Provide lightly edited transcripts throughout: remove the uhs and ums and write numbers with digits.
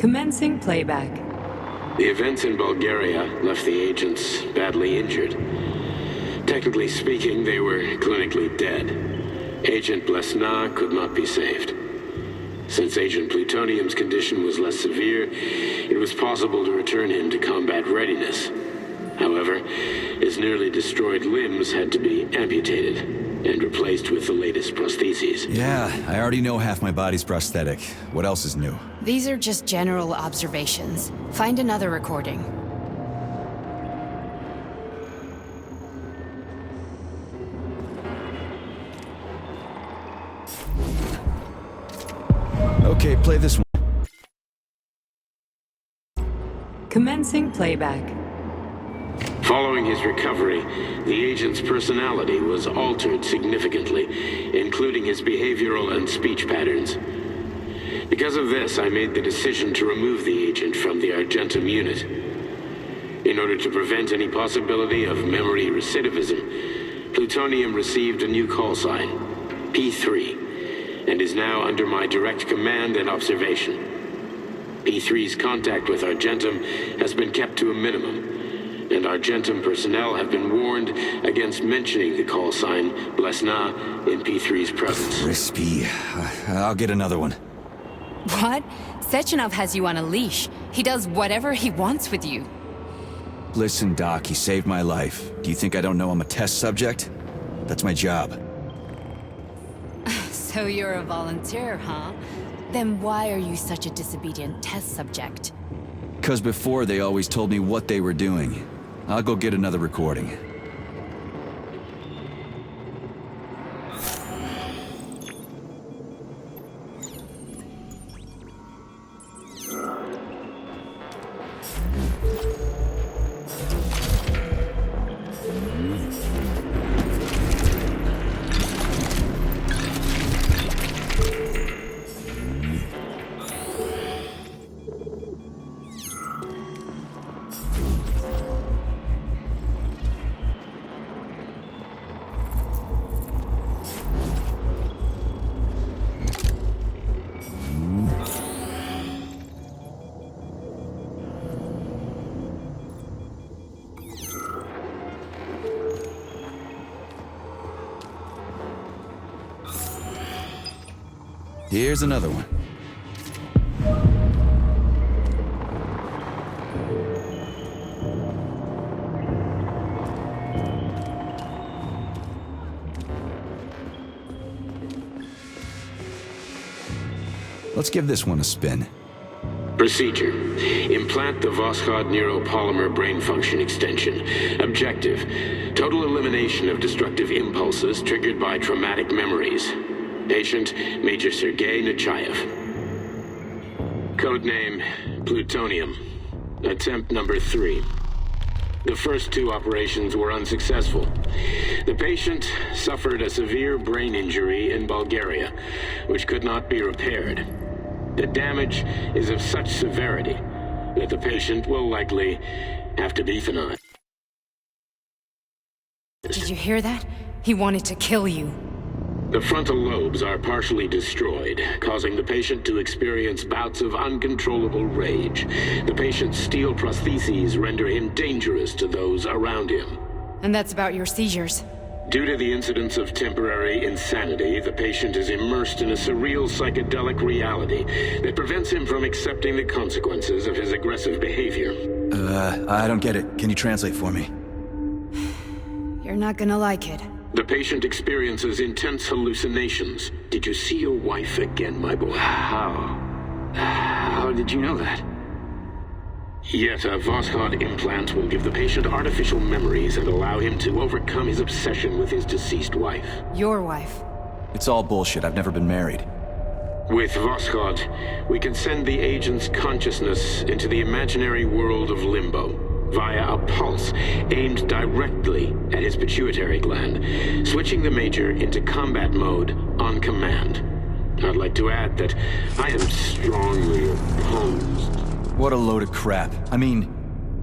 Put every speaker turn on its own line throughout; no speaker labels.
Commencing playback.
The events in Bulgaria left the agents badly injured. Technically speaking, they were clinically dead. Agent Blesna could not be saved. Since Agent Plutonium's condition was less severe, it was possible to return him to combat readiness. However, his nearly destroyed limbs had to be amputated and replaced with the latest prostheses.
Yeah, I already know half my body's prosthetic. What else is new?
These are just general observations. Find another recording.
Okay, play this one.
Commencing playback.
Following his recovery, the agent's personality was altered significantly, including his behavioral and speech patterns. Because of this, I made the decision to remove the agent from the Argentum unit. In order to prevent any possibility of memory recidivism, Plutonium received a new call sign, P3, and is now under my direct command and observation. P3's contact with Argentum has been kept to a minimum, and Argentum personnel have been warned against mentioning the call sign Blesna in P3's presence.
Crispy. I'll get another one.
What? Sechenov has you on a leash. He does whatever he wants with you.
Listen, Doc, he saved my life. Do you think I don't know I'm a test subject? That's my job.
So you're a volunteer, huh? Then why are you such a disobedient test subject?
'Cause before they always told me what they were doing. I'll go get another recording. Here's another one. Let's give this one a spin.
Procedure. Implant the Voskhod neuropolymer brain function extension. Objective. Total elimination of destructive impulses triggered by traumatic memories. Patient, Major Sergei Nechayev. Codename, Plutonium. Attempt number 3. The first 2 operations were unsuccessful. The patient suffered a severe brain injury in Bulgaria, which could not be repaired. The damage is of such severity that the patient will likely have to be euthanized.
Did you hear that? He wanted to kill you.
The frontal lobes are partially destroyed, causing the patient to experience bouts of uncontrollable rage. The patient's steel prostheses render him dangerous to those around him.
And that's about your seizures.
Due to the incidence of temporary insanity, the patient is immersed in a surreal psychedelic reality that prevents him from accepting the consequences of his aggressive behavior.
I don't get it. Can you translate for me?
You're not gonna like it.
The patient experiences intense hallucinations. Did you see your wife again, my boy?
How did you know that?
Yet a Voskhod implant will give the patient artificial memories and allow him to overcome his obsession with his deceased wife.
Your wife.
It's all bullshit. I've never been married.
With Voskhod, we can send the agent's consciousness into the imaginary world of limbo via a pulse aimed directly at his pituitary gland, switching the Major into combat mode on command. I'd like to add that I am strongly opposed.
What a load of crap. I mean,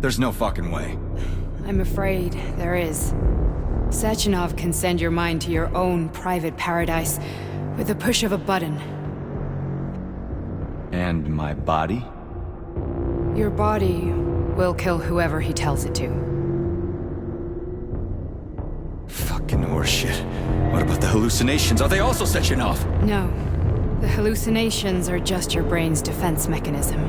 there's no fucking way.
I'm afraid there is. Sechenov can send your mind to your own private paradise with the push of a button.
And my body?
Your body will kill whoever he tells it to.
Fucking horseshit. What about the hallucinations? Are they also Sechenov?
No. The hallucinations are just your brain's defense mechanism.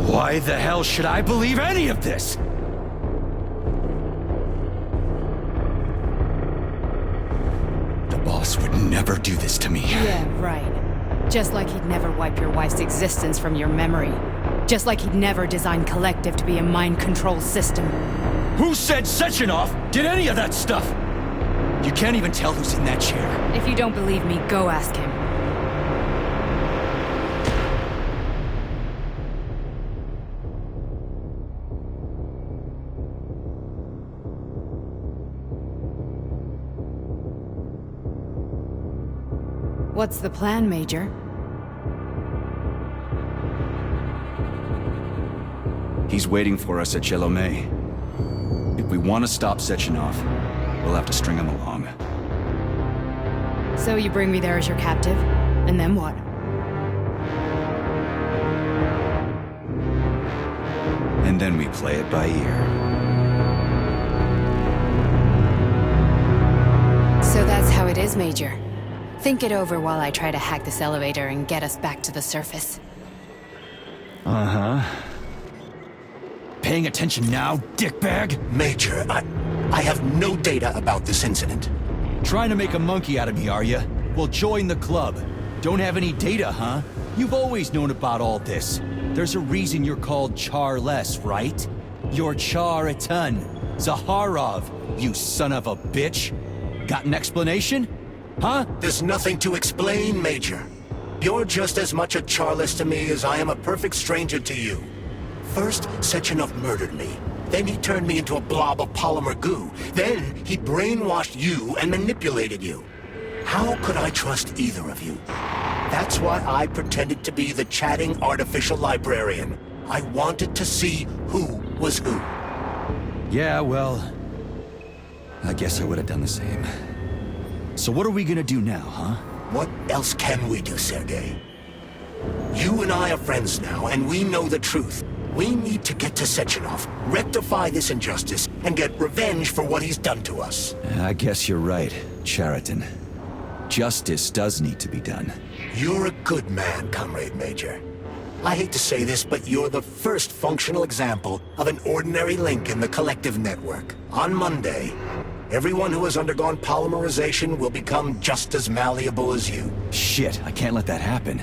Why the hell should I believe any of this? The boss would never do this to me.
Yeah, right. Just like he'd never wipe your wife's existence from your memory. Just like he'd never design Collective to be a mind control system.
Who said Sechenov did any of that stuff? You can't even tell who's in that chair.
If you don't believe me, go ask him. What's the plan, Major?
He's waiting for us at Chelomey. If we want to stop Sechenov, we'll have to string him along.
So you bring me there as your captive, and then what?
And then we play it by ear.
So that's how it is, Major. Think it over while I try to hack this elevator and get us back to the surface.
Uh-huh. Paying attention now, dickbag?
Major, I have no data about this incident.
Trying to make a monkey out of me, are you? Well, join the club. Don't have any data, huh? You've always known about all this. There's a reason you're called Charless, right? You're Char-Atan, Zaharov, you son of a bitch. Got an explanation? Huh?
There's nothing to explain, Major. You're just as much a Charless to me as I am a perfect stranger to you. First, Sechenov murdered me. Then he turned me into a blob of polymer goo. Then he brainwashed you and manipulated you. How could I trust either of you? That's why I pretended to be the chatting artificial librarian. I wanted to see who was who.
Yeah, well... I guess I would have done the same. So what are we gonna do now, huh?
What else can we do, Sergei? You and I are friends now, and we know the truth. We need to get to Sechenov, rectify this injustice, and get revenge for what he's done to us.
I guess you're right, Chariton. Justice does need to be done.
You're a good man, Comrade Major. I hate to say this, but you're the first functional example of an ordinary link in the Collective network. On Monday, everyone who has undergone polymerization will become just as malleable as you.
Shit, I can't let that happen.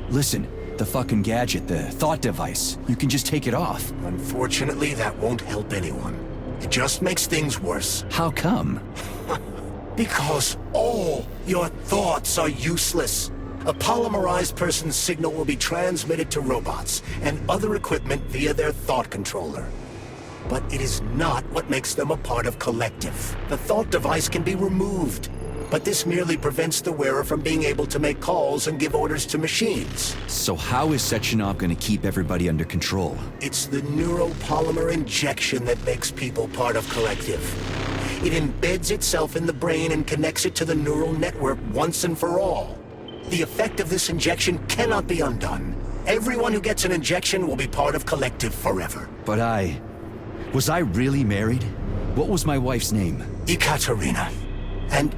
Listen, the fucking gadget, the thought device, you can just take it off.
Unfortunately, that won't help anyone. It just makes things worse.
How come?
Because all your thoughts are useless. A polymerized person's signal will be transmitted to robots and other equipment via their thought controller. But it is not what makes them a part of Collective. The thought device can be removed, but this merely prevents the wearer from being able to make calls and give orders to machines.
So how is Sechenov gonna keep everybody under control?
It's the neuropolymer injection that makes people part of Collective. It embeds itself in the brain and connects it to the neural network once and for all. The effect of this injection cannot be undone. Everyone who gets an injection will be part of Collective forever.
But was I really married? What was my wife's name?
Ekaterina. And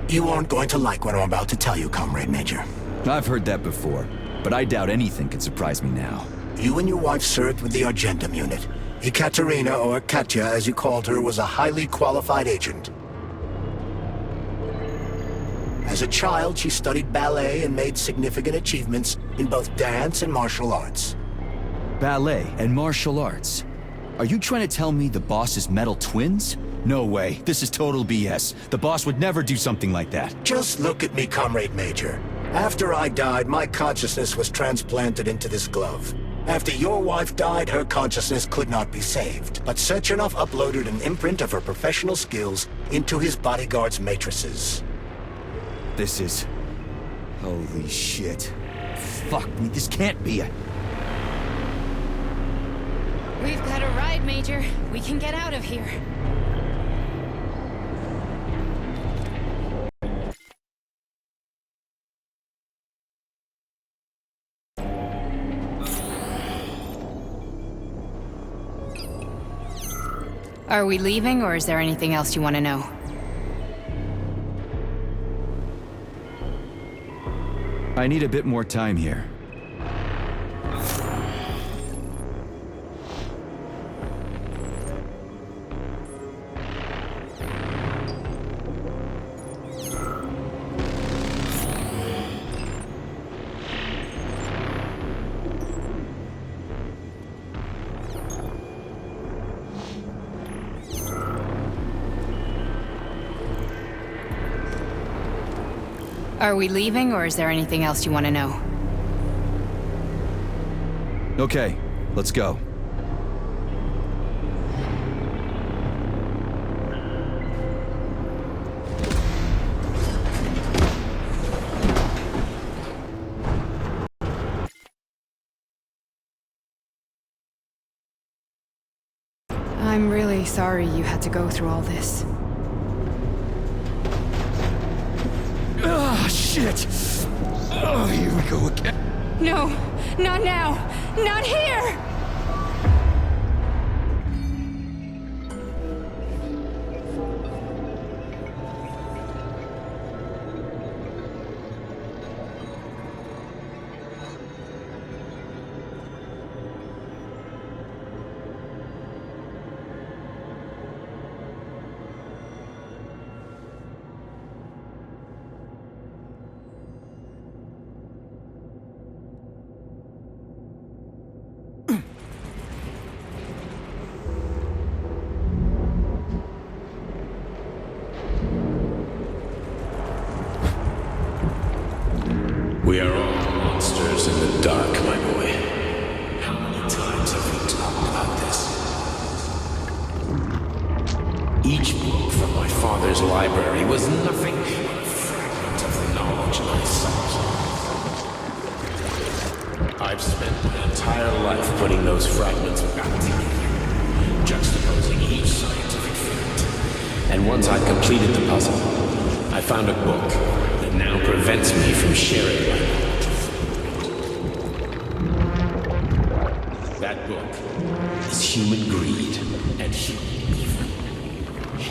you aren't going to like what I'm about to tell you, Comrade Major.
I've heard that before, but I doubt anything can surprise me now.
You and your wife served with the Argentum unit. Ekaterina, or Katya as you called her, was a highly qualified agent. As a child, she studied ballet and made significant achievements in both dance and martial arts.
Ballet and martial arts? Are you trying to tell me the boss is metal twins? No way, this is total BS. The boss would never do something like that.
Just look at me, Comrade Major. After I died, my consciousness was transplanted into this glove. After your wife died, her consciousness could not be saved. But Sechenov uploaded an imprint of her professional skills into his bodyguard's matrices.
This is... holy shit. Fuck me, this can't be a...
We've got a ride, Major. We can get out of here. Are we leaving, or is there anything else you want to know?
I need a bit more time here.
Are we leaving, or is there anything else you want to know?
Okay, let's go.
I'm really sorry you had to go through all this.
Ah, shit! Oh, here we go again.
No, not now! Not here!
We are all monsters in the dark, my boy. How many times have we talked about this? Each book from my father's library was nothing but a fragment of the knowledge I sought. I've spent my entire life putting those fragments back together, juxtaposing each scientific fact. And once I completed the puzzle, I found a book that now prevents me from sharing my knowledge. That book is human greed and human evil.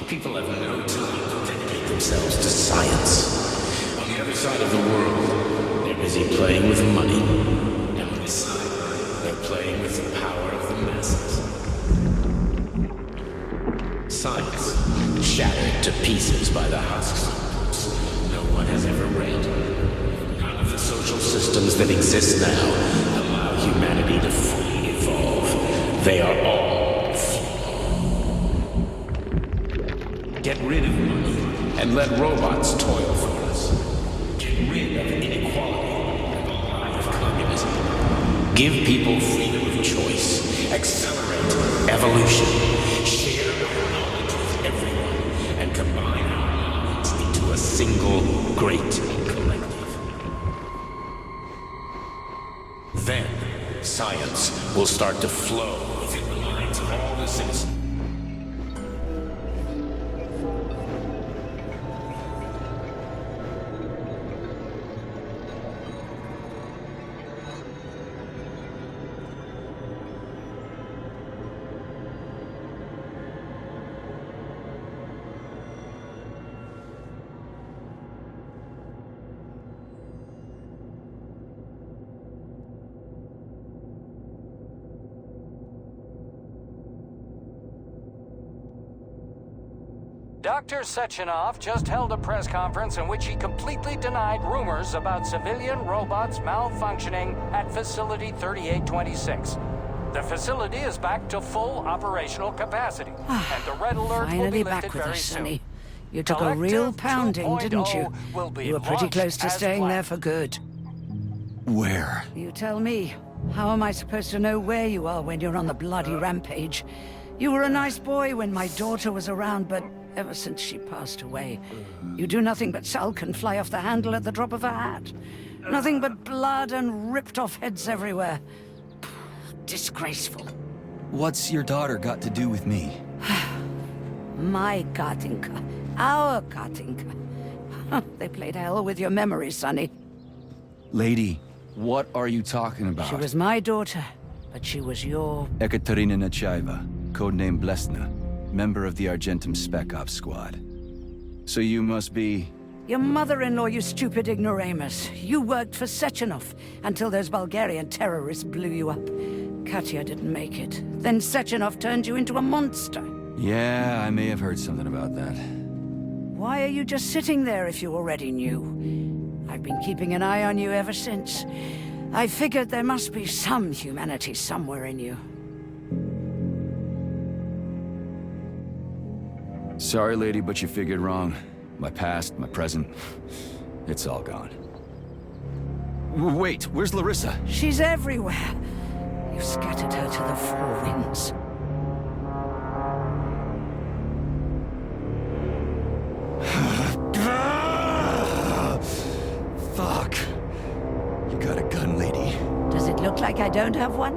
People have no time to dedicate themselves to science. On the other side of the world, they're busy playing with money. And on this side, they're playing with the power of the masses. Science, shattered to pieces by the husks of books no one has ever read. None of the social systems that exist now allow humanity to fully evolve. They are all flawed. Get rid of money and let robots toil for us. Get rid of inequality and the lie of communism. Give people freedom of choice. Accelerate evolution. Share our knowledge with everyone and combine our minds into a single great collective. Then, science will start to flow within the minds of all the citizens.
Dr. Sechenov just held a press conference in which he completely denied rumors about civilian robots malfunctioning at Facility 3826. The facility is back to full operational capacity, and the red alert will be
Finally back
lifted
with
very
us,
soon.
Sonny. You took a
Collective
real pounding, didn't you?
2.0 will be
You were pretty
launched
close to
as
staying there
planned.
for good.
Where?
You tell me. How am I supposed to know where you are when you're on the bloody rampage? You were a nice boy when my daughter was around, but ever since she passed away, you do nothing but sulk and fly off the handle at the drop of a hat. Nothing but blood and ripped off heads everywhere. Disgraceful.
What's your daughter got to do with me?
My Katinka. Our Katinka. They played hell with your memory, Sonny.
Lady, what are you talking about?
She was my daughter, but she was your...
Ekaterina Nechaeva, codename Blesna. member of the Argentum Spec Ops squad. So you must be...
Your mother-in-law, you stupid ignoramus. You worked for Sechenov until those Bulgarian terrorists blew you up. Katya didn't make it. Then Sechenov turned you into a monster.
Yeah, I may have heard something about that.
Why are you just sitting there if you already knew? I've been keeping an eye on you ever since. I figured there must be some humanity somewhere in you.
Sorry, lady, but you figured wrong. My past, my present, it's all gone. Wait, where's Larissa?
She's everywhere. You scattered her to the four winds.
Fuck. You got a gun, lady.
Does it look like I don't have one?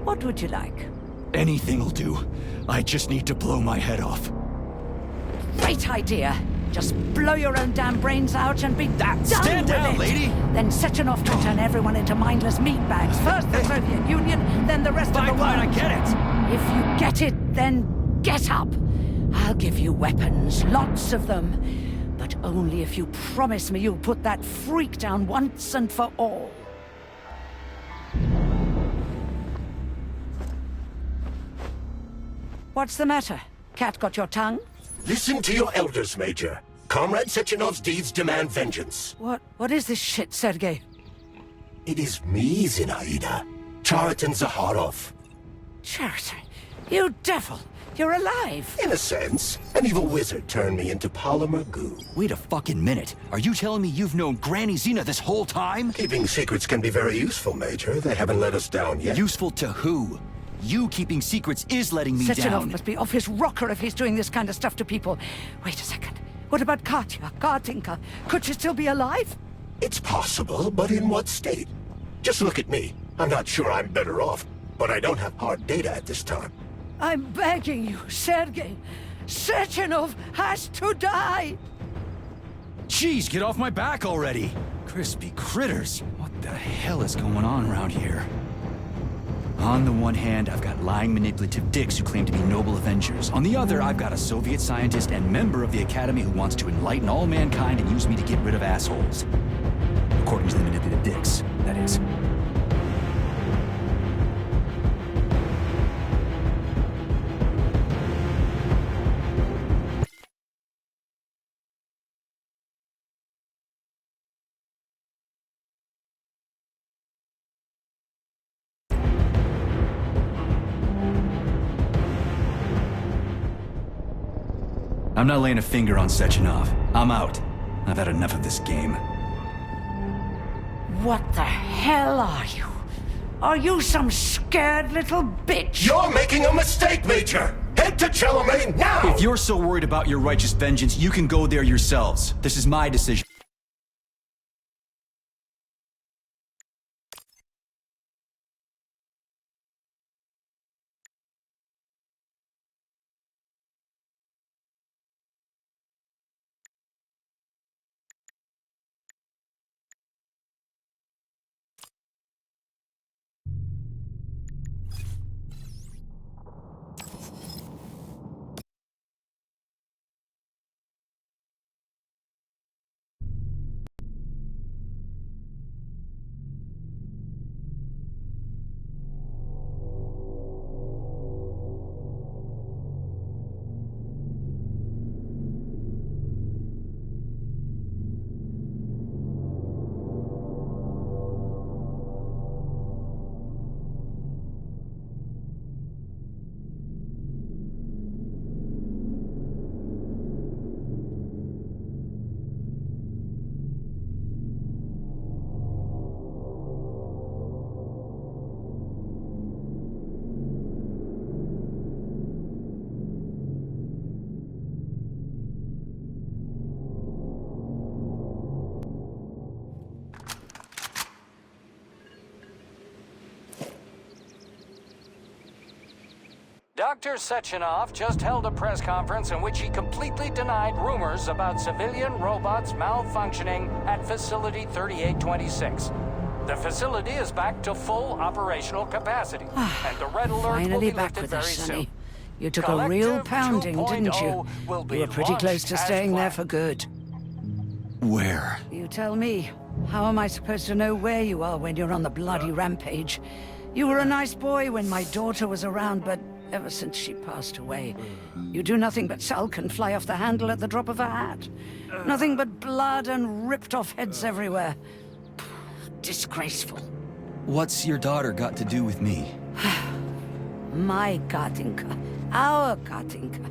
What would you like?
Anything'll do. I just need to blow my head off.
Great idea. Just blow your own damn brains out and be done
Stand
with
down,
it.
lady!
Then Sechenov can turn everyone into mindless meatbags. First the Soviet Union, then the rest of the world.
Fine, I get it.
If you get it, then get up. I'll give you weapons, lots of them. But only if you promise me you'll put that freak down once and for all. What's the matter? Cat got your tongue?
Listen to your elders, Major. Comrade Sechenov's deeds demand vengeance.
What is this shit, Sergei?
It is me, Zinaida. Chariton Zaharov.
Chariton, you devil! You're alive!
In a sense, an evil wizard turned me into polymer goo.
Wait a fucking minute. Are you telling me you've known Granny Zina this whole time?
Keeping secrets can be very useful, Major. They haven't let us down yet.
Useful to who? You keeping secrets is letting me
Sechenov
down.
must be off his rocker if he's doing this kind of stuff to people. Wait a second. What about Katya, Kartinka? Could she still be alive?
It's possible, but in what state? Just look at me. I'm not sure I'm better off, but I don't have hard data at this time.
I'm begging you, Sergei. Sechenov has to die!
Jeez, get off my back already! Crispy critters. What the hell is going on around here? On the one hand, I've got lying, manipulative dicks who claim to be noble avengers. On the other, I've got a Soviet scientist and member of the Academy who wants to enlighten all mankind and use me to get rid of assholes. According to the manipulative dicks, that is. I'm not laying a finger on Sechenov. I'm out. I've had enough of this game.
What the hell are you? Are you some scared little bitch?
You're making a mistake, Major! Head to Chelomey now!
If you're so worried about your righteous vengeance, you can go there yourselves. This is my decision.
Dr. Sechenov just held a press conference in which he completely denied rumors about civilian robots malfunctioning at Facility 3826. The facility is back to full operational capacity, and the red alert will
Finally
be
back
lifted
with
very
us,
soon.
Sonny. You took a real
Collective
pounding, didn't you?
2.0 will be
You were pretty close to
launched as
staying there
planned.
for good.
Where?
You tell me. How am I supposed to know where you are when you're on the bloody rampage? You were a nice boy when my daughter was around, but ever since she passed away, you do nothing but sulk and fly off the handle at the drop of a hat. Nothing but blood and ripped off heads everywhere. Disgraceful.
What's your daughter got to do with me?
My Katinka. Our Katinka.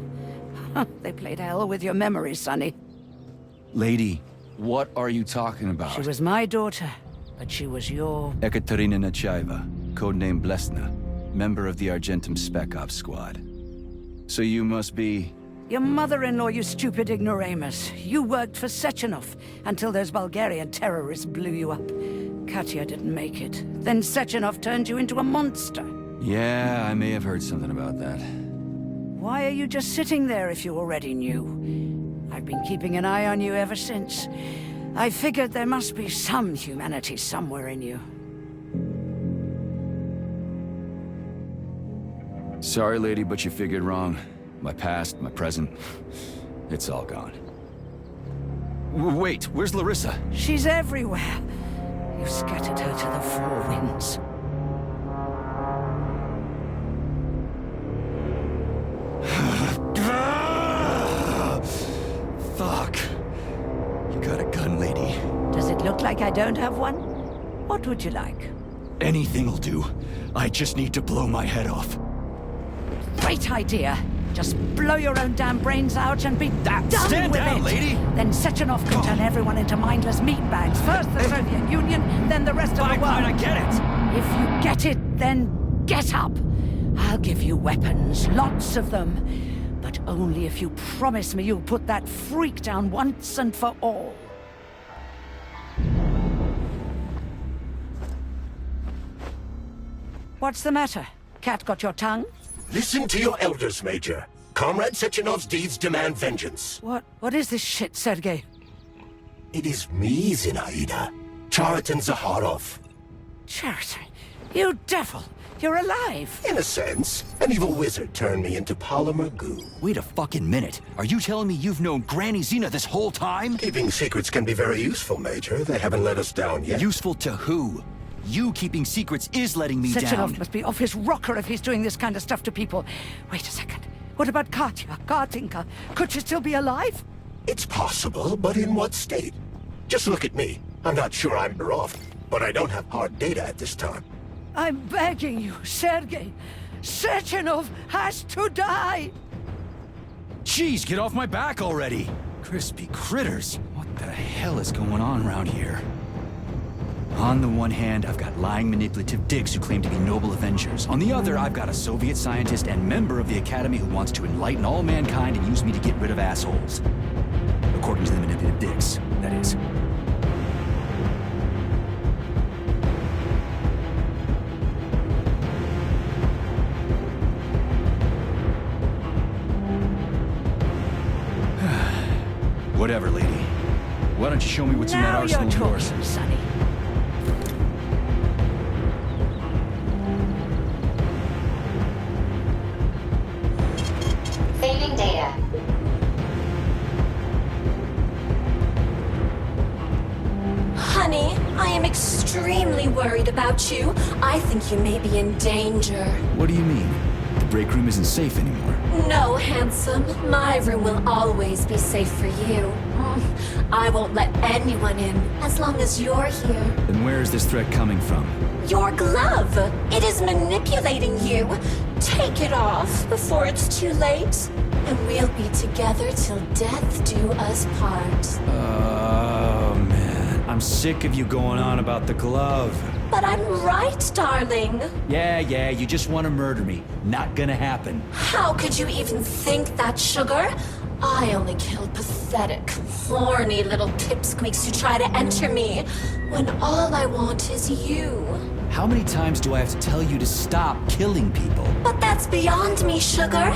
They played hell with your memory, Sonny.
Lady, what are you talking about?
She was my daughter, but she was your...
Ekaterina Nechaeva, codename Blesna, member of the Argentum Spec Ops squad. So you must be...
Your mother-in-law, you stupid ignoramus. You worked for Sechenov until those Bulgarian terrorists blew you up. Katya didn't make it. Then Sechenov turned you into a monster.
Yeah, I may have heard something about that.
Why are you just sitting there if you already knew? I've been keeping an eye on you ever since. I figured there must be some humanity somewhere in you.
Sorry, lady, but you figured wrong. My past, my present, it's all gone. Wait, where's Larissa?
She's everywhere. You scattered her to the four winds.
Fuck. You got a gun, lady.
Does it look like I don't have one? What would you like?
Anything'll do. I just need to blow my head off.
Great idea. Just blow your own damn brains out and be done
stand
with
down,
it.
lady.
Then Sechenov can turn everyone into mindless meatbags. First the Soviet Union, then the rest of the world.
I get it.
If you get it, then get up. I'll give you weapons, lots of them. But only if you promise me you'll put that freak down once and for all. What's the matter? Cat got your tongue?
Listen to your elders, Major. Comrade Sechenov's deeds demand vengeance.
What is this shit, Sergei?
It is me, Zinaida. Chariton Zaharov.
Chariton, you devil! You're alive!
In a sense, an evil wizard turned me into polymer goo.
Wait a fucking minute. Are you telling me you've known Granny Zena this whole time?
Keeping secrets can be very useful, Major. They haven't let us down yet.
Useful to who? You keeping secrets is letting me
Sechenov
down.
must be off his rocker if he's doing this kind of stuff to people. Wait a second. What about Katya, Katinka? Could she still be alive?
It's possible, but in what state? Just look at me. I'm not sure I'm better off, but I don't have hard data at this time.
I'm begging you, Sergei. Sechenov has to die!
Jeez, get off my back already! Crispy critters. What the hell is going on around here? On the one hand, I've got lying, manipulative dicks who claim to be noble avengers. On the other, I've got a Soviet scientist and member of the Academy who wants to enlighten all mankind and use me to get rid of assholes. According to the manipulative dicks, that is. Whatever, lady. Why don't you show me what's in that
Now
arsenal
you're
of yours?
talking, Sonny.
Saving data.
Honey, I am extremely worried about you. I think you may be in danger.
What do you mean? The break room isn't safe anymore.
No, handsome. My room will always be safe for you. I won't let anyone in as long as you're here.
Then where is this threat coming from?
Your glove. It is manipulating you. Take it off before it's too late. And we'll be together till death do us part.
Oh, man. I'm sick of you going on about the glove.
But I'm right, darling.
Yeah, you just want to murder me. Not gonna happen.
How could you even think that, sugar? I only kill pathetic, horny little pipsqueaks who try to enter me, when all I want is you.
How many times do I have to tell you to stop killing people?
But that's beyond me, sugar.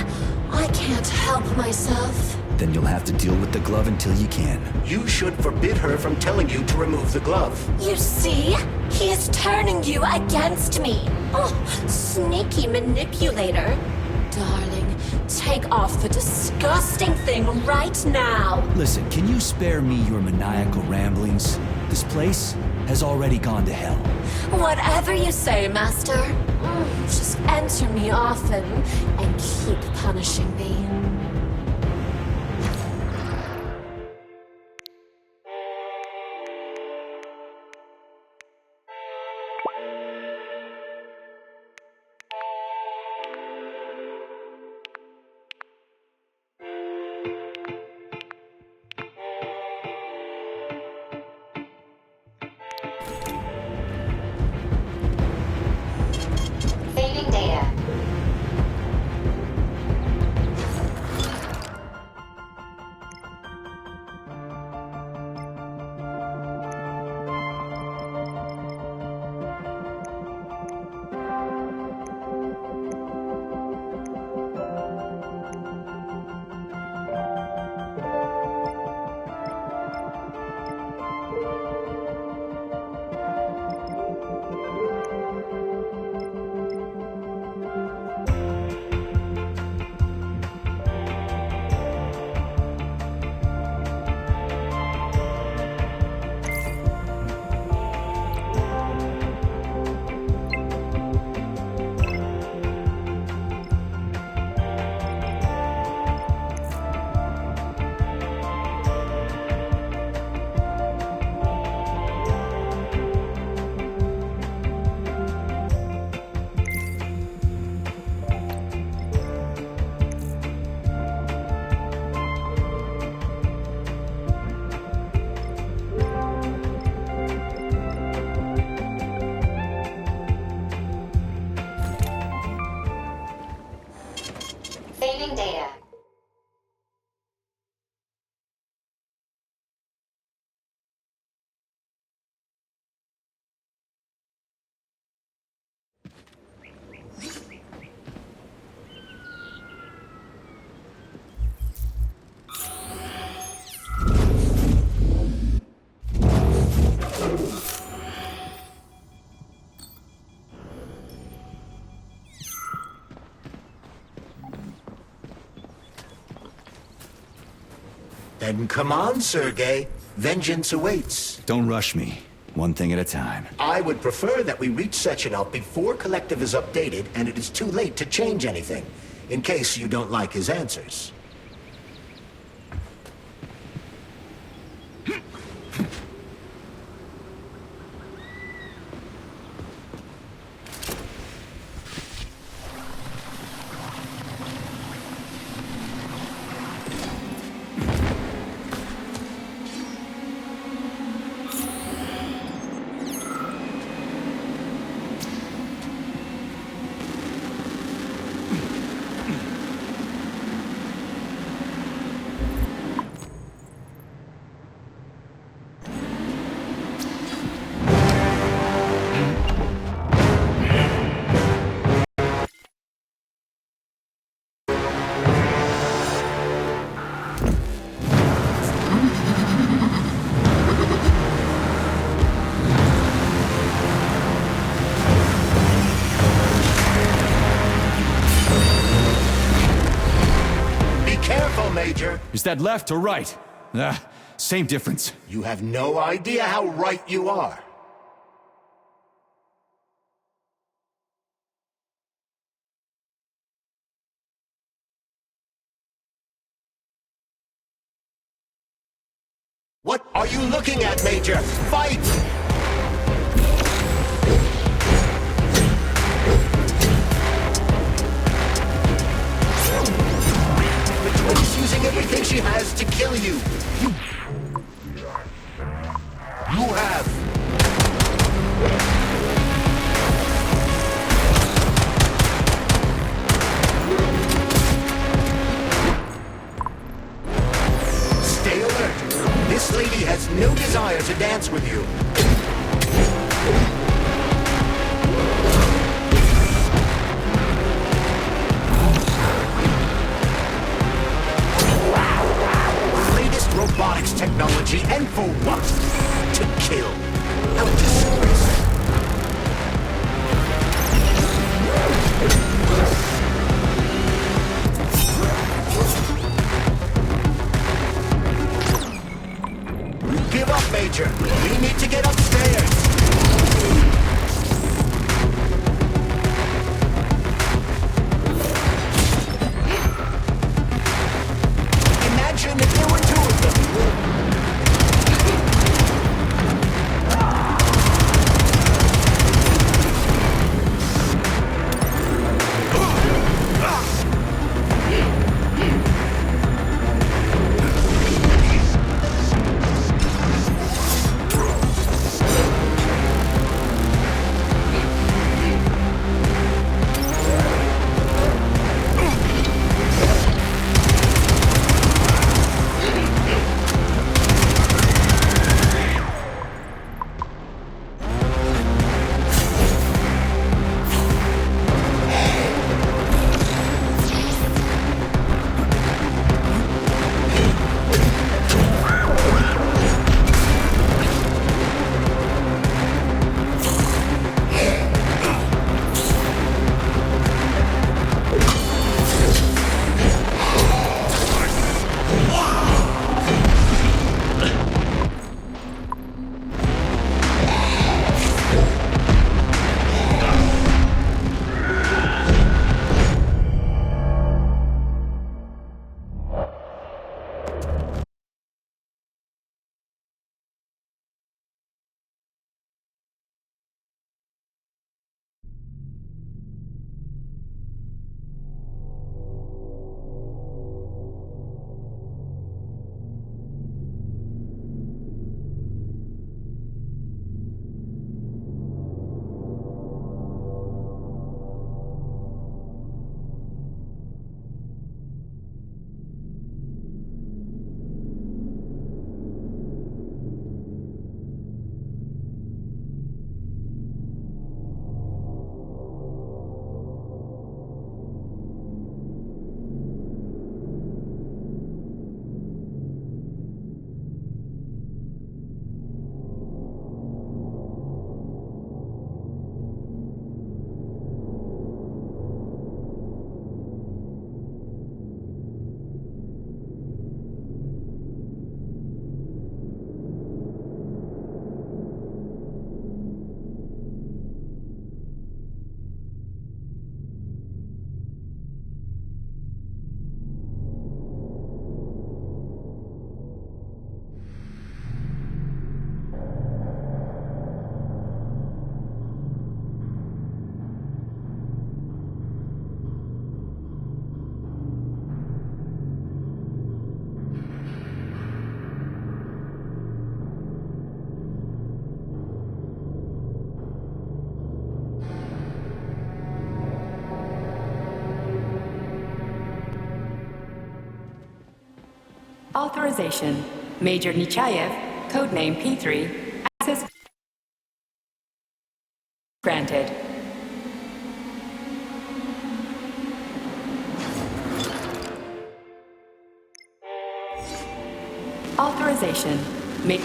I can't help myself.
Then you'll have to deal with the glove until you can.
You should forbid her from telling you to remove the glove.
You see? He is turning you against me. Oh, sneaky manipulator. Darling, Take off the disgusting thing right now.
Listen, can you spare me your maniacal ramblings? This place has already gone to hell.
Whatever you say, Master. Just enter me often and keep punishing me.
Saving data. Saving data.
Then come on, Sergei. Vengeance awaits.
Don't rush me. One thing at a time.
I would prefer that we reach Sechenov before Collective is updated and it is too late to change anything, in case you don't like his answers. Major.
Is that left or right? Same difference.
You have no idea how right you are. What are you looking at, Major? Fight! She's using everything she has to kill you. You have. Stay alert. This lady has no desire to dance with you. Robotics technology, and for what? To kill. How disgraceful.
Authorization. Major Nechayev, codename P3, access granted. Authorization.
Major.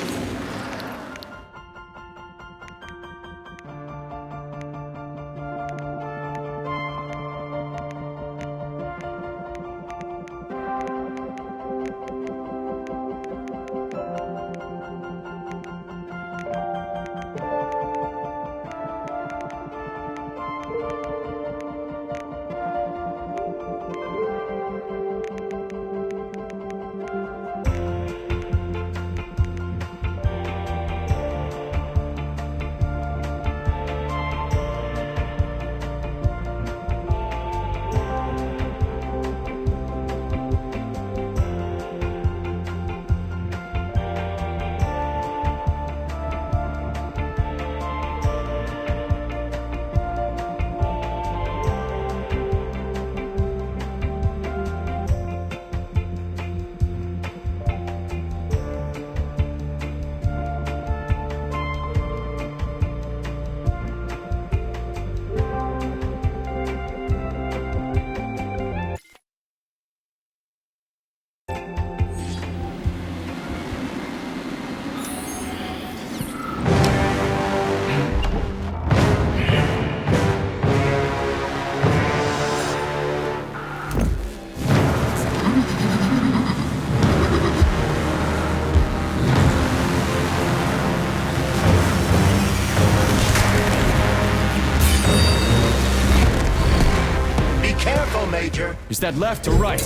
Is that left or right?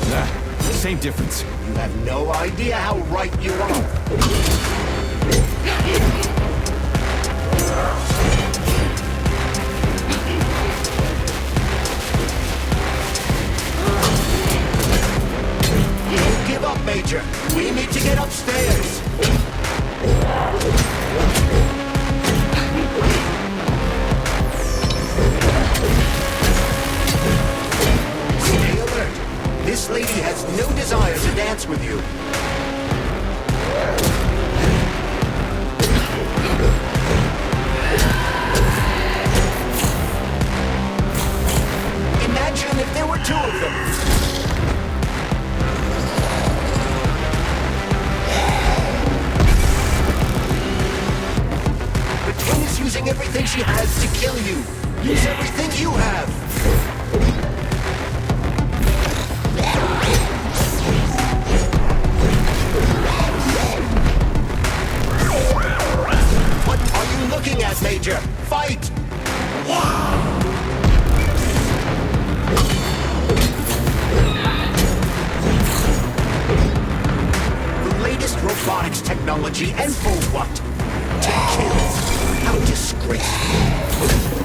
Nah, same difference.
You have no idea how right you are. Don't give up, Major. We need to get upstairs. This lady has no desire to dance with you. Imagine if there were two of them. The twin is using everything she has to kill you. Use everything you have. Looking at, Major. Fight! The latest robotics technology, and for what? To kill. How disgraceful.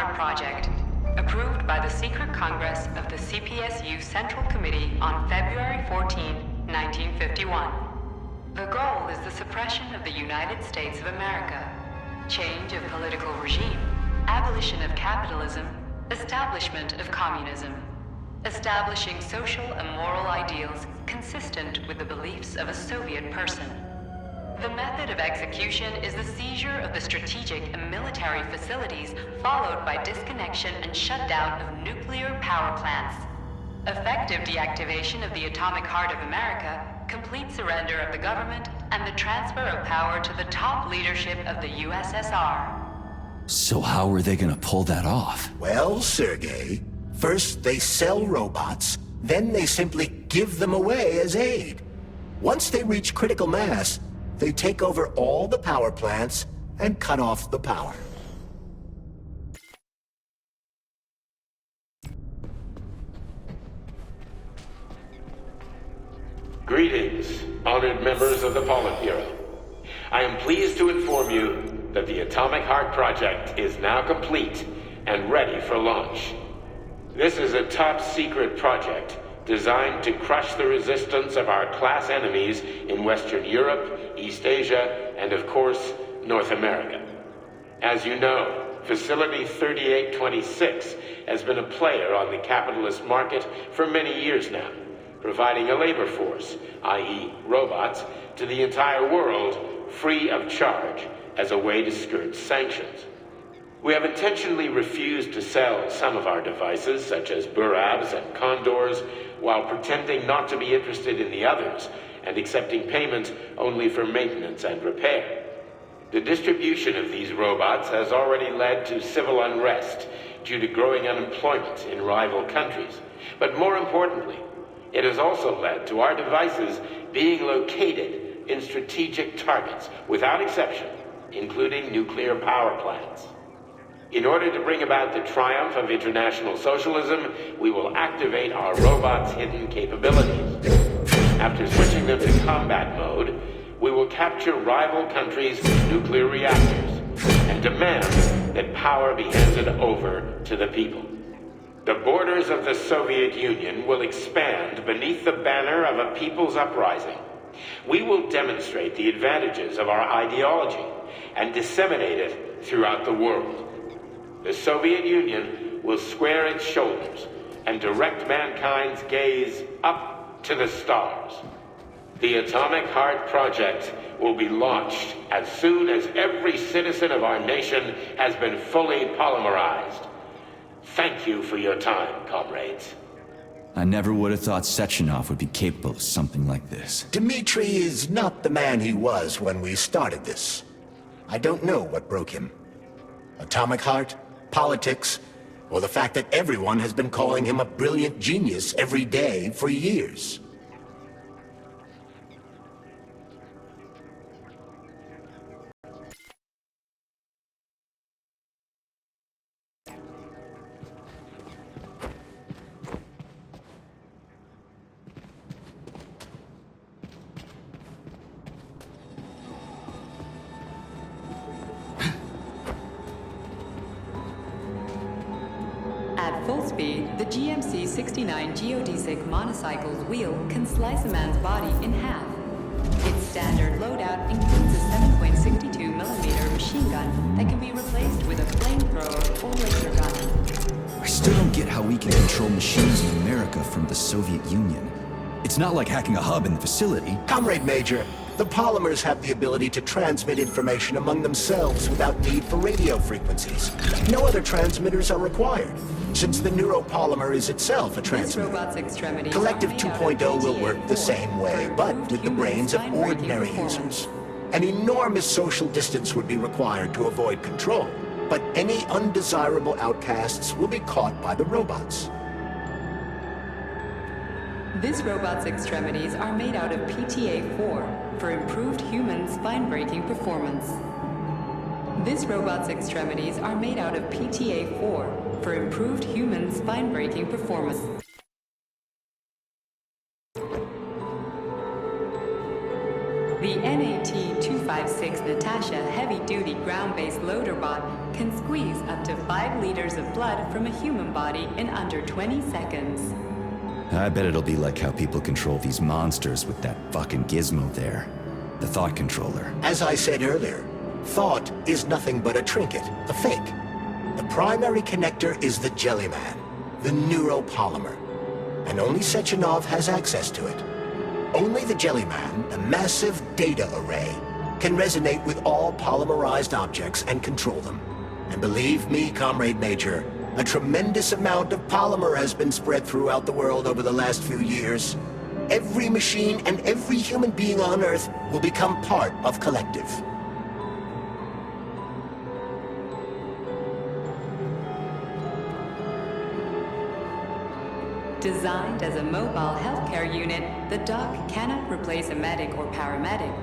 Heart Project, approved by the Secret Congress of the CPSU Central Committee on February 14, 1951. The goal is the suppression of the United States of America, change of political regime, abolition of capitalism, establishment of communism, establishing social and moral ideals consistent with the beliefs of a Soviet person. The method of execution is the seizure of the strategic and military facilities, followed by disconnection and shutdown of nuclear power plants. Effective deactivation of the atomic heart of America, complete surrender of the government, and the transfer of power to the top leadership of the USSR.
So how are they gonna pull that off?
Well, Sergei, first they sell robots, then they simply give them away as aid. Once they reach critical mass, they take over all the power plants and cut off the power.
Greetings, honored members of the Politburo. I am pleased to inform you that the Atomic Heart Project is now complete and ready for launch. This is a top-secret project designed to crush the resistance of our class enemies in Western Europe, East Asia, and of course, North America. As you know, Facility 3826 has been a player on the capitalist market for many years now, providing a labor force, i.e. robots, to the entire world free of charge as a way to skirt sanctions. We have intentionally refused to sell some of our devices, such as Buravs and Condors, while pretending not to be interested in the others and accepting payment only for maintenance and repair. The distribution of these robots has already led to civil unrest due to growing unemployment in rival countries. But more importantly, it has also led to our devices being located in strategic targets without exception, including nuclear power plants. In order to bring about the triumph of international socialism, we will activate our robots' hidden capabilities. After switching them to combat mode, we will capture rival countries' nuclear reactors and demand that power be handed over to the people. The borders of the Soviet Union will expand beneath the banner of a people's uprising. We will demonstrate the advantages of our ideology and disseminate it throughout the world. The Soviet Union will square its shoulders and direct mankind's gaze up to the stars. The Atomic Heart Project will be launched as soon as every citizen of our nation has been fully polymerized. Thank you for your time, comrades.
I never would have thought Sechenov would be capable of something like this.
Dmitri is not the man he was when we started this. I don't know what broke him. Atomic Heart, politics, or the fact that everyone has been calling him a brilliant genius every day for years.
At full speed, the GMC-69 geodesic monocycle's wheel can slice a man's body in half. Its standard loadout includes a 7.62mm machine gun that can be replaced with a flamethrower or laser gun.
I still don't get how we can control machines in America from the Soviet Union. It's not like hacking a hub in the facility.
Comrade Major, the polymers have the ability to transmit information among themselves without need for radio frequencies. No other transmitters are required, since the neuropolymer is itself a
This
transmitter.
robot's extremities
Collective
are made out of
2.0 will work the
PTA-4
same way,
for
but
improved
with the
human
brains of
spine-breaking
ordinary
performance.
users. An enormous social distance would be required to avoid control, but any undesirable outcasts will be caught by the robots.
This robot's extremities are made out of PTA-4 for improved human spine-breaking performance. This robot's extremities are made out of PTA-4 for improved human spine-breaking performance. The NAT-256 Natasha heavy-duty ground-based loader bot can squeeze up to 5 liters of blood from a human body in under 20 seconds.
I bet it'll be like how people control these monsters with that fucking gizmo there. The thought controller.
As I said earlier, thought is nothing but a trinket, a fake. The primary connector is the Jellyman, the neuropolymer, and only Sechenov has access to it. Only the Jellyman, the massive data array, can resonate with all polymerized objects and control them. And believe me, Comrade Major, a tremendous amount of polymer has been spread throughout the world over the last few years. Every machine and every human being on Earth will become part of Collective.
Designed as a mobile healthcare unit, the doc cannot replace a medic or paramedic.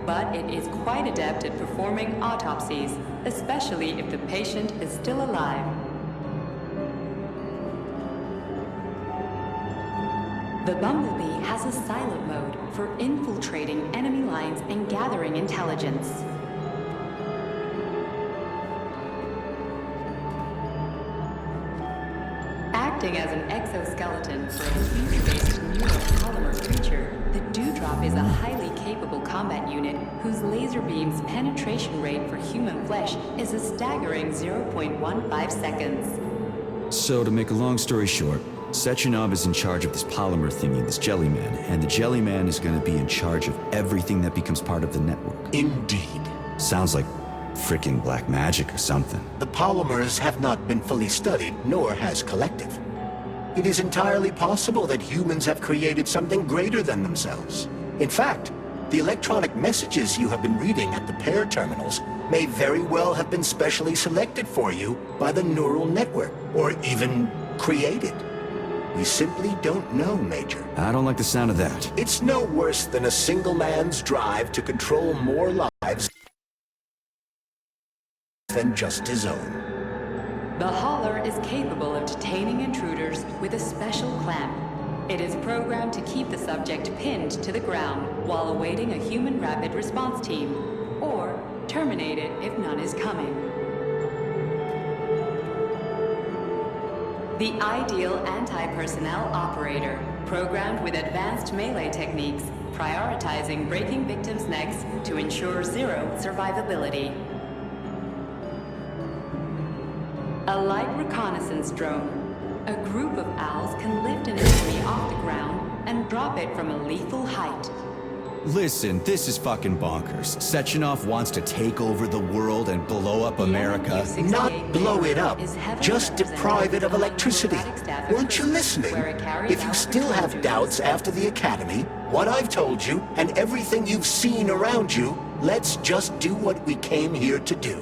But it is quite adept at performing autopsies, especially if the patient is still alive. The Bumblebee has a silent mode for infiltrating enemy lines and gathering intelligence. Acting as an exoskeleton for a speed-based neuropolymer creature, the Dewdrop is a highly capable combat unit whose laser beam's penetration rate for human flesh is a staggering 0.15 seconds.
So, to make a long story short, Sechenov is in charge of this polymer thingy, this Jellyman, and the Jellyman is gonna be in charge of everything that becomes part of the network.
Indeed.
Sounds like frickin' black magic or something.
The polymers have not been fully studied, nor has Collective. It is entirely possible that humans have created something greater than themselves. In fact, the electronic messages you have been reading at the pair terminals may very well have been specially selected for you by the neural network, or even created. We simply don't know, Major.
I don't like the sound of that.
It's no worse than a single man's drive to control more lives than just his own.
The Hauler is capable of detaining intruders with a special clamp. It is programmed to keep the subject pinned to the ground while awaiting a human rapid response team, or terminate it if none is coming. The ideal anti-personnel operator, programmed with advanced melee techniques, prioritizing breaking victims' necks to ensure zero survivability. A light reconnaissance drone. A group of owls can lift an enemy off the ground and drop it from a lethal height.
Listen, this is fucking bonkers. Sechenov wants to take over the world and blow up America.
Not blow it up, just deprive it of electricity. Weren't you listening? If you still have doubts after the Academy, what I've told you, and everything you've seen around you, let's just do what we came here to do.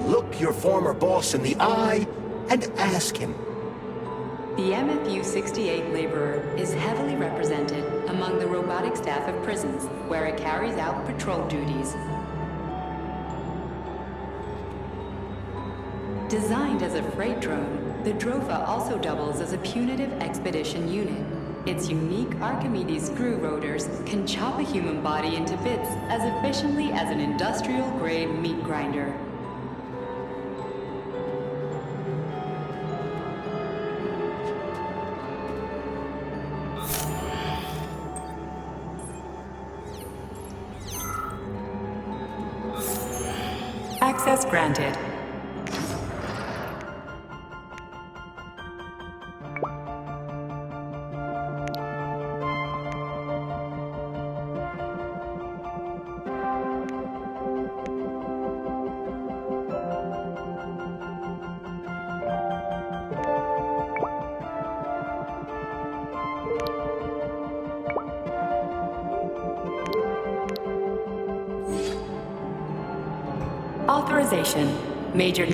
Look your former boss in the eye and ask him.
The MFU-68 Laborer is heavily represented among the robotic staff of prisons, where it carries out patrol duties. Designed as a freight drone, the Drofa also doubles as a punitive expedition unit. Its unique Archimedes screw rotors can chop a human body into bits as efficiently as an industrial-grade meat grinder. Access granted. Authorization. Major...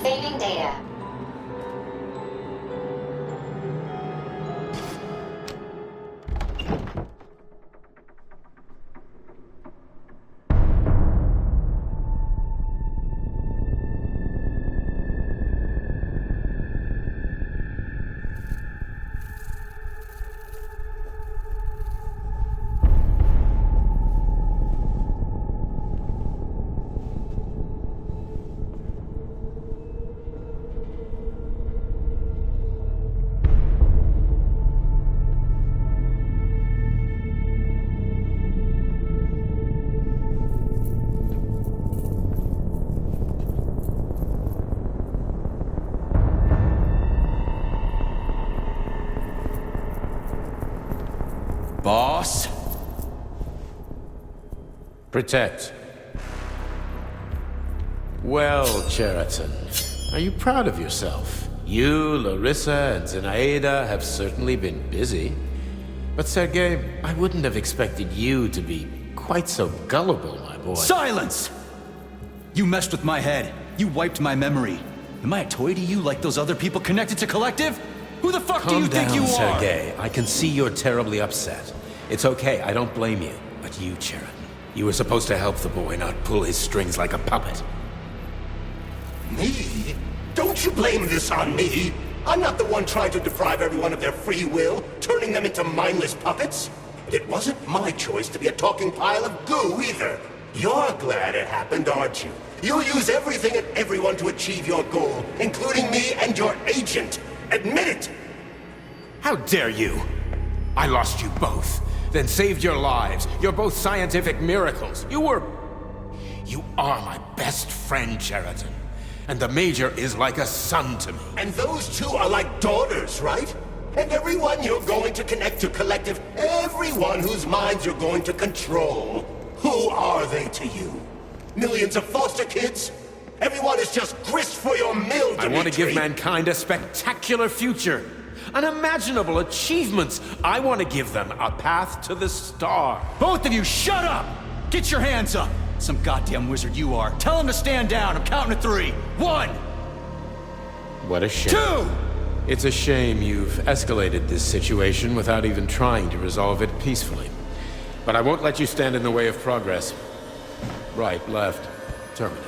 Saving data.
Boss?
Protect. Well, Cheriton, are you proud of yourself? You, Larissa, and Zenaida have certainly been busy. But Sergei, I wouldn't have expected you to be quite so gullible, my boy.
Silence! You messed with my head. You wiped my memory. Am I a toy to you like those other people connected to Collective? Who the fuck do you think you are?
Calm down, Sergei. I can see you're terribly upset. It's okay, I don't blame you. But you, Cheriton, you were supposed to help the boy, not pull his strings like a puppet.
Me? Don't you blame this on me? I'm not the one trying to deprive everyone of their free will, turning them into mindless puppets. And it wasn't my choice to be a talking pile of goo either. You're glad it happened, aren't you? You'll use everything and everyone to achieve your goal, including me and your agent. Admit it!
How dare you! I lost you both, then saved your lives. You're both scientific miracles. You are my best friend, Cheriton. And the Major is like a son to me.
And those two are like daughters, right? And everyone you're going to connect to Collective, everyone whose minds you're going to control, who are they to you? Millions of foster kids? Everyone is just grist for your mill, Dimitri.
I want to give mankind a spectacular future. Unimaginable achievements. I want to give them a path to the star.
Both of you, shut up! Get your hands up! Some goddamn wizard you are. Tell him to stand down. I'm counting to 3. 1!
What a shame.
2!
It's a shame you've escalated this situation without even trying to resolve it peacefully. But I won't let you stand in the way of progress. Right, left, terminate.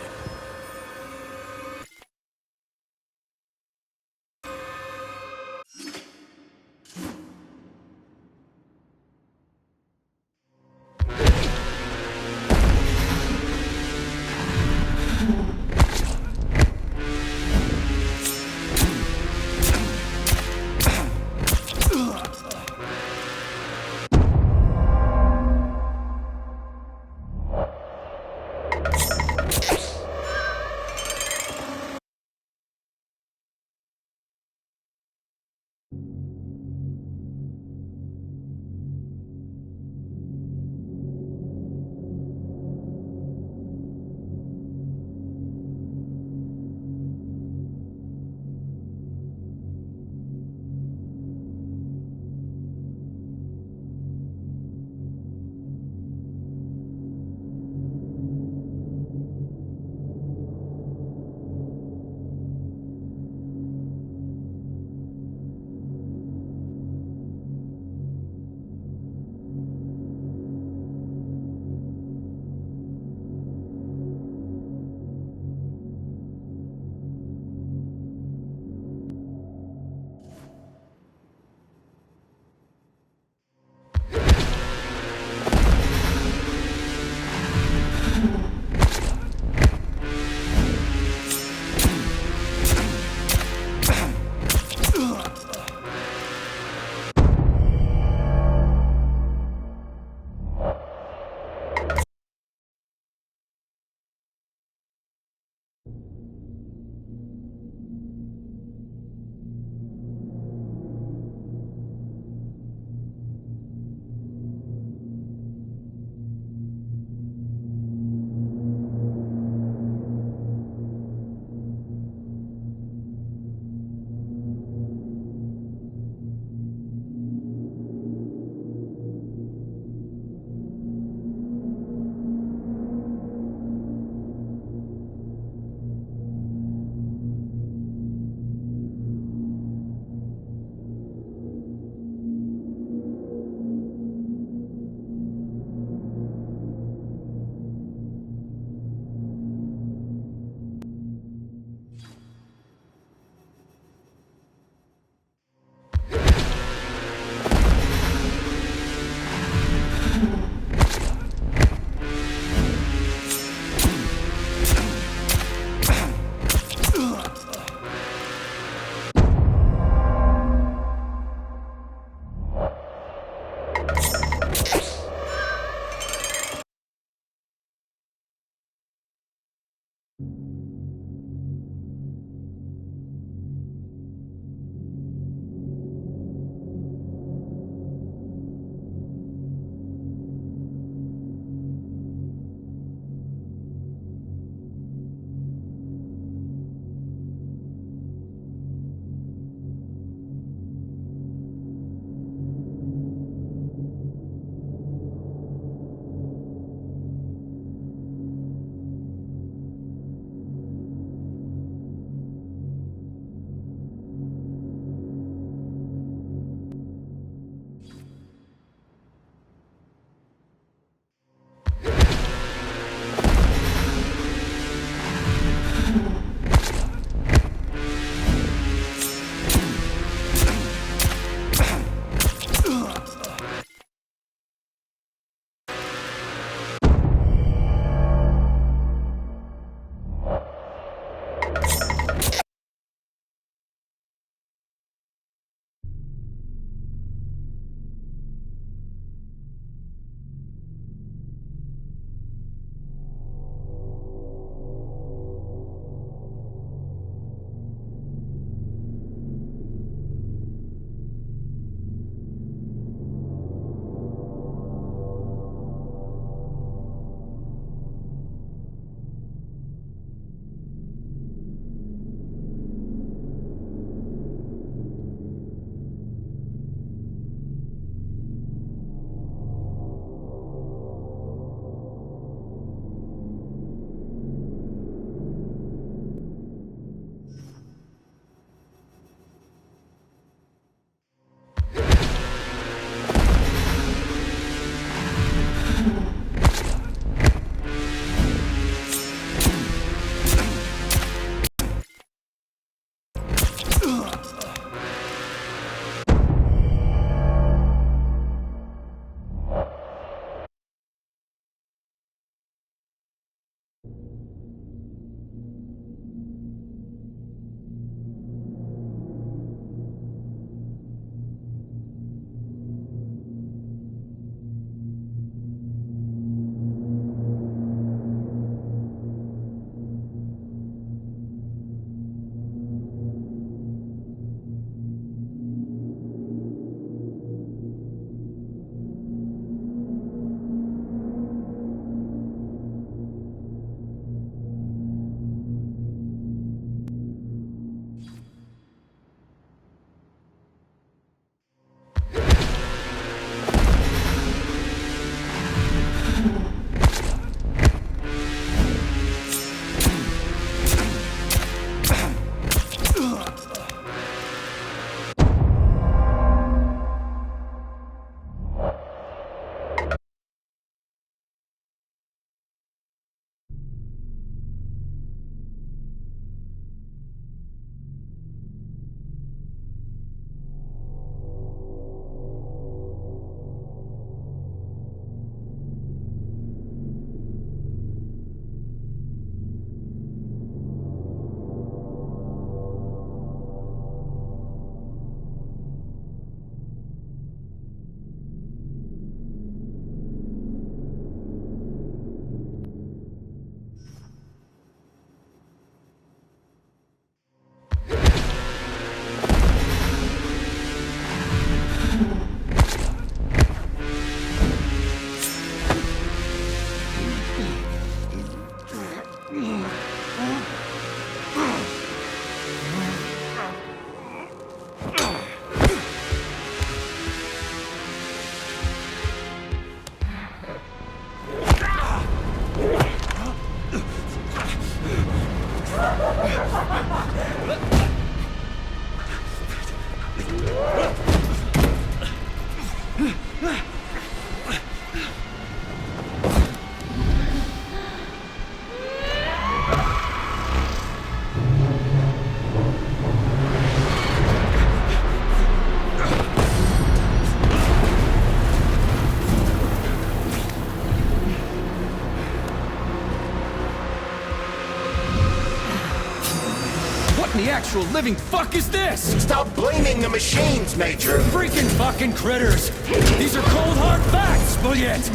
in the actual living fuck is this?
Stop blaming the machines, Major!
Freaking fucking critters! These are cold hard facts, Spaghetti!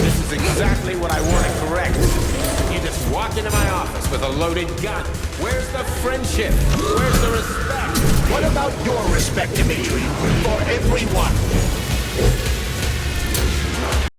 This is exactly what I want to correct. You just walk into my office with a loaded gun. Where's the friendship? Where's the respect?
What about your respect, Dimitri? For everyone?